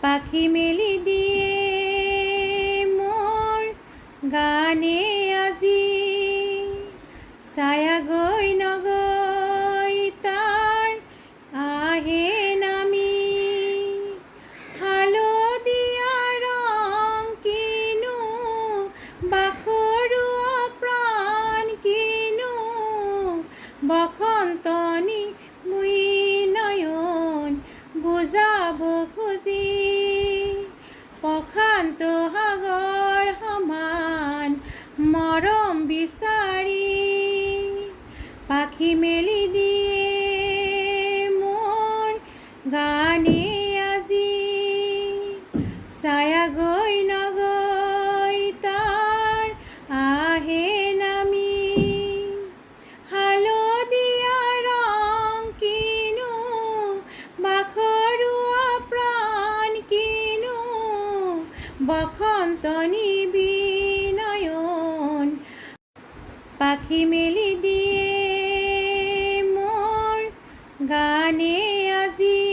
পাখি মেলি দিয়ে মোৰ গানে আজি ছায়া গৈ নগৈ তাৰ আহে নামি হালধীয়া ৰং কিনো বাখৰুৱা প্ৰাণ কিনো বসন্তনি মুই নয়ন বুজাব খুজি প্ৰশান্ত সাগৰ সমান মৰম বিচাৰি পাখি মেলি দিয়ে মোৰ গানে আজি ছায়া গৈ নগৈ তাৰ আহে নামি হালধীয়া ৰং কিনো বাখৰুৱা প্ৰাণ কিনো বসন্তনি বিনয়ন পাখি মেলি দিয়ে মোৰ গানে আজি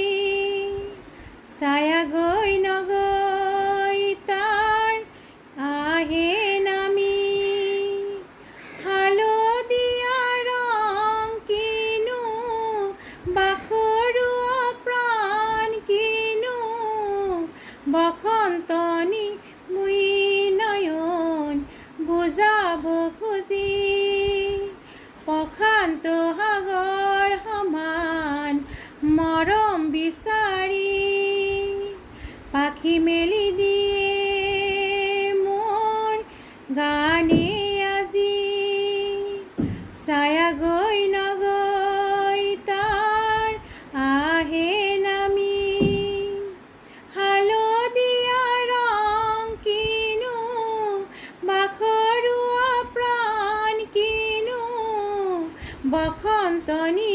ছায়া গৈ নগৈ তাৰ আহে নামি হালধীয়া ৰং কিনো বাখৰুৱা প্ৰাণ কিনো বসন্তনি মুই নয়ন বুজাব খুজি প্ৰশান্ত সাগৰ সমান মৰম বিচাৰি পাখি মেলি দিয়ে মোৰ গানে আজি ছায়া গৈ নগৈ তাৰ আহে নামি হালধীয়া ৰং কিনো বাখৰুৱা প্ৰাণ কিনো বসন্তনি